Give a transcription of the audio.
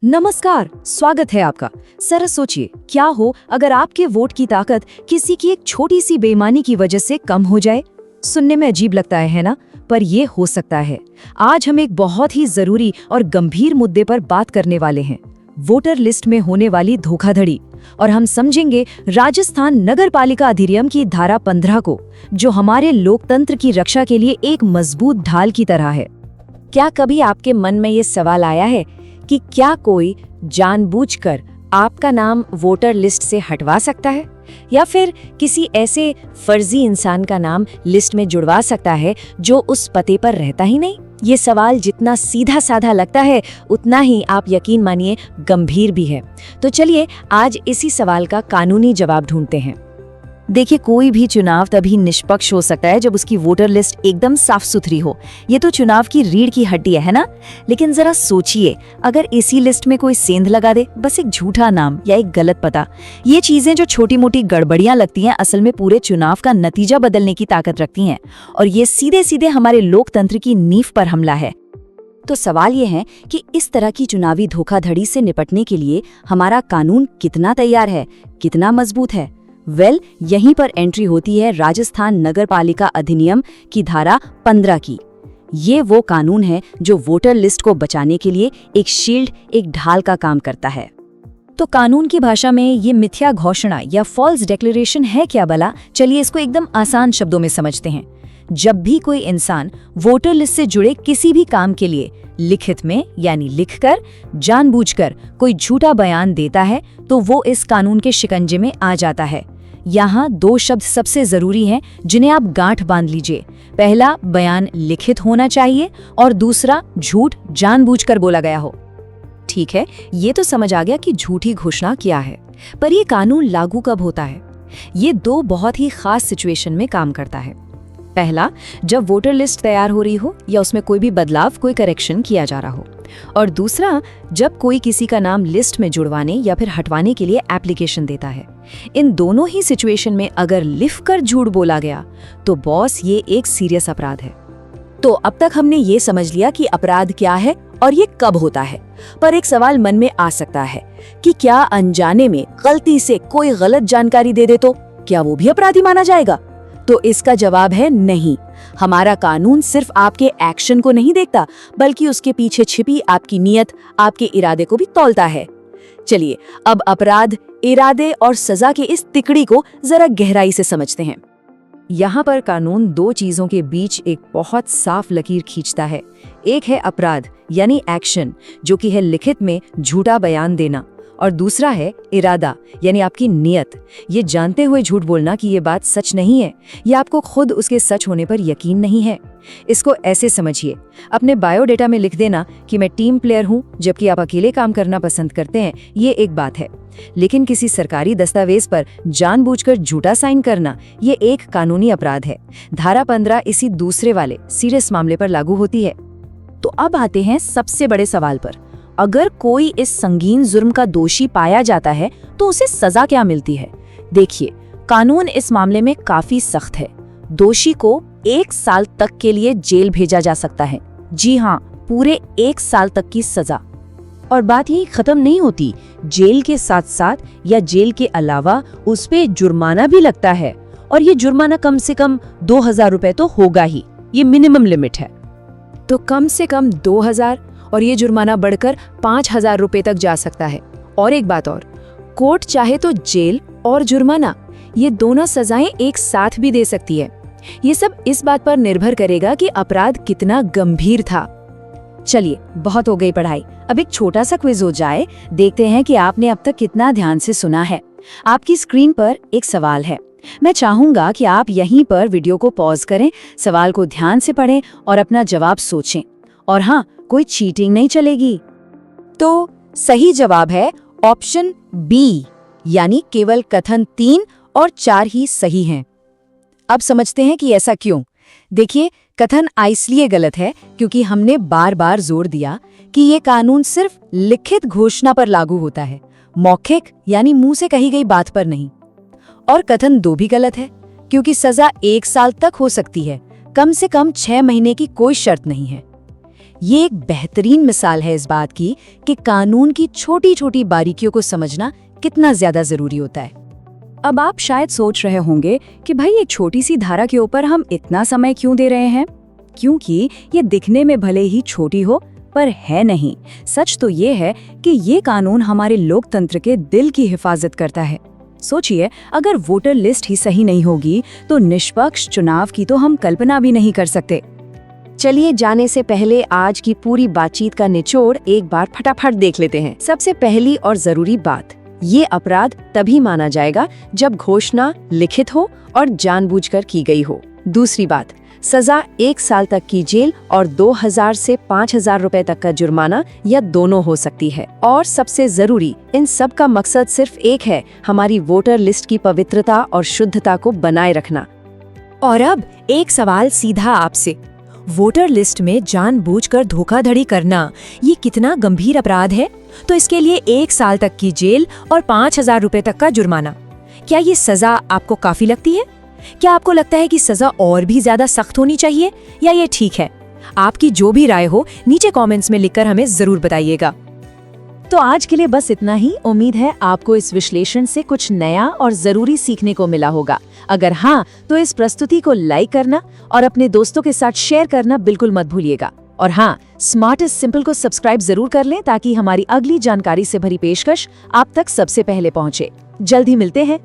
नमस्कार, स्वागत है आपका। जरा सोचिए, क्या हो अगर आपके वोट की ताकत किसी की एक छोटी सी बेईमानी की वजह से कम हो जाए। सुनने में अजीब लगता है ना, पर ये हो सकता है। आज हम एक बहुत ही जरूरी और गंभीर मुद्दे पर बात करने वाले हैं, वोटर लिस्ट में होने वाली धोखाधड़ी। और हम समझेंगे राजस्थान नगर पालिका अधिनियम की धारा 15 को, जो हमारे लोकतंत्र की रक्षा के लिए एक मजबूत ढाल की तरह है। क्या कभी आपके मन में ये सवाल आया है कि क्या कोई जानबूझकर आपका नाम वोटर लिस्ट से हटवा सकता है, या फिर किसी ऐसे फर्जी इंसान का नाम लिस्ट में जुड़वा सकता है जो उस पते पर रहता ही नहीं? ये सवाल जितना सीधा साधा लगता है, उतना ही, आप यकीन मानिए, गंभीर भी है। तो चलिए आज इसी सवाल का कानूनी जवाब ढूंढते हैं। देखिए, कोई भी चुनाव तभी निष्पक्ष हो सकता है जब उसकी वोटर लिस्ट एकदम साफ सुथरी हो। ये तो चुनाव की रीढ़ की हड्डी है ना। लेकिन जरा सोचिए, अगर इसी लिस्ट में कोई सेंध लगा दे, बस एक झूठा नाम या एक गलत पता, ये चीजें जो छोटी मोटी गड़बड़ियां लगती हैं, असल में पूरे चुनाव का नतीजा बदलने की ताकत रखती हैं। और ये सीधे सीधे हमारे लोकतंत्र की नींव पर हमला है। तो सवाल ये है कि इस तरह की चुनावी धोखाधड़ी से निपटने के लिए हमारा कानून कितना तैयार है, कितना मजबूत है? यहीं पर एंट्री होती है राजस्थान नगर पालिका अधिनियम की धारा 15 की। ये वो कानून है जो वोटर लिस्ट को बचाने के लिए एक शील्ड, एक ढाल का काम करता है। तो कानून की भाषा में ये मिथ्या घोषणा या फॉल्स डिक्लेरेशन है क्या भला? चलिए इसको एकदम आसान शब्दों में समझते हैं। जब भी कोई इंसान वोटर लिस्ट से जुड़े किसी भी काम के लिए लिखित में यानी लिखकर, जानबूझकर कोई झूठा बयान देता है, तो वो इस कानून के शिकंजे में आ जाता है। यहाँ दो शब्द सबसे जरूरी हैं जिन्हें आप गांठ बांध लीजिए। पहला, बयान लिखित होना चाहिए, और दूसरा, झूठ जानबूझकर बोला गया हो। ठीक है, ये तो समझ आ गया कि झूठी घोषणा क्या है, पर ये कानून लागू कब होता है? ये दो बहुत ही खास सिचुएशन में काम करता है। पहला, जब वोटर लिस्ट तैयार हो रही हो या उसमें कोई भी बदलाव, कोई करेक्शन किया जा रहा हो। और दूसरा, जब कोई किसी का नाम लिस्ट में जुड़वाने या फिर हटवाने के लिए एप्लीकेशन देता है। इन दोनों ही सिचुएशन में अगर लिखकर झूठ बोला गया तो बॉस, ये एक सीरियस अपराध है। तो अब तक हमने ये समझ लिया कि अपराध क्या है और ये कब होता है। पर एक सवाल मन में आ सकता है कि क्या अनजाने में गलती से कोई गलत जानकारी दे दे तो क्या वो भी अपराधी माना जाएगा? तो इसका जवाब है नहीं। हमारा कानून सिर्फ आपके एक्शन को नहीं देखता, बल्कि उसके पीछे छिपी आपकी नीयत, आपके इरादे को भी तौलता है। चलिए अब अपराध, इरादे और सजा के इस तिकड़ी को जरा गहराई से समझते हैं। यहाँ पर कानून दो चीजों के बीच एक बहुत साफ लकीर खींचता है। एक है अपराध यानी एक्शन, जो कि है लिखित में झूठा बयान देना, और दूसरा है इरादा यानी आपकी नियत, ये जानते हुए झूठ बोलना कि ये बात सच नहीं है, या आपको खुद उसके सच होने पर यकीन नहीं है। इसको ऐसे समझिए, अपने बायोडेटा में लिख देना कि मैं टीम प्लेयर हूँ जबकि आप अकेले काम करना पसंद करते हैं, ये एक बात है। लेकिन किसी सरकारी दस्तावेज पर जानबूझकर झूठा साइन करना, ये एक कानूनी अपराध है। धारा 15 इसी दूसरे वाले सीरियस मामले पर लागू होती है। तो अब आते हैं सबसे बड़े सवाल पर। अगर कोई इस संगीन जुर्म का दोषी पाया जाता है तो उसे सजा क्या मिलती है? देखिए, कानून इस मामले में काफी सख्त है। दोषी को 1 साल तक के लिए जेल भेजा जा सकता है। जी हाँ, पूरे 1 साल तक की सजा। और बात यही खत्म नहीं होती, जेल के साथ साथ या जेल के अलावा उस पे जुर्माना भी लगता है, और ये जुर्माना कम से कम 2000 रुपए तो होगा ही, ये मिनिमम लिमिट है। तो कम से कम 2000, और ये जुर्माना बढ़कर 5000 रुपए तक जा सकता है। और एक बात और, कोर्ट चाहे तो जेल और जुर्माना, ये दोनों सजाएं एक साथ भी दे सकती है। ये सब इस बात पर निर्भर करेगा कि अपराध कितना गंभीर था। चलिए, बहुत हो गई पढ़ाई, अब एक छोटा सा क्विज हो जाए। देखते हैं कि आपने अब तक कितना ध्यान से सुना है। आपकी स्क्रीन पर एक सवाल है। मैं चाहूंगा कि आप यहीं पर वीडियो को पॉज करें, सवाल को ध्यान से पढ़ें और अपना जवाब सोचें। और हाँ, कोई चीटिंग नहीं चलेगी। तो सही जवाब है ऑप्शन बी, यानी केवल कथन 3 और 4 ही सही हैं। अब समझते हैं कि ऐसा क्यों। देखिए, कथन इसलिए गलत है क्योंकि हमने बार बार जोर दिया कि ये कानून सिर्फ लिखित घोषणा पर लागू होता है, मौखिक यानी मुंह से कही गई बात पर नहीं। और कथन 2 भी गलत है क्योंकि सजा 1 साल तक हो सकती है, कम से कम 6 महीने की कोई शर्त नहीं है। ये एक बेहतरीन मिसाल है इस बात की कि कानून की छोटी छोटी बारीकियों को समझना कितना ज्यादा जरूरी होता है। अब आप शायद सोच रहे होंगे कि भाई एक छोटी सी धारा के ऊपर हम इतना समय क्यों दे रहे हैं, क्योंकि ये दिखने में भले ही छोटी हो पर है नहीं। सच तो ये है कि ये कानून हमारे लोकतंत्र के दिल की हिफाजत करता है। सोचिए, अगर वोटर लिस्ट ही सही नहीं होगी तो निष्पक्ष चुनाव की तो हम कल्पना भी नहीं कर सकते। चलिए जाने से पहले आज की पूरी बातचीत का निचोड़ एक बार फटाफट देख लेते हैं। सबसे पहली और जरूरी बात, ये अपराध तभी माना जाएगा जब घोषणा लिखित हो और जानबूझकर की गई हो। दूसरी बात, सजा 1 साल तक की जेल और 2000 से 5000 रुपए तक का जुर्माना या दोनों हो सकती है। और सबसे जरूरी, इन सब का मकसद सिर्फ एक है, हमारी वोटर लिस्ट की पवित्रता और शुद्धता को बनाए रखना। और अब एक सवाल सीधा आपसे, वोटर लिस्ट में जानबूझकर धोखाधड़ी करना ये कितना गंभीर अपराध है? तो इसके लिए 1 साल तक की जेल और 5000 रुपए तक का जुर्माना, क्या ये सजा आपको काफी लगती है? क्या आपको लगता है कि सजा और भी ज्यादा सख्त होनी चाहिए, या ये ठीक है? आपकी जो भी राय हो नीचे कमेंट्स में लिखकर हमें जरूर बताइएगा। तो आज के लिए बस इतना ही। उम्मीद है आपको इस विश्लेषण से कुछ नया और जरूरी सीखने को मिला होगा। अगर हाँ, तो इस प्रस्तुति को लाइक करना और अपने दोस्तों के साथ शेयर करना बिल्कुल मत भूलिएगा। और हाँ, स्मार्ट इज सिंपल को सब्सक्राइब जरूर कर लें ताकि हमारी अगली जानकारी से भरी पेशकश आप तक सबसे पहले पहुंचे। जल्द ही मिलते हैं।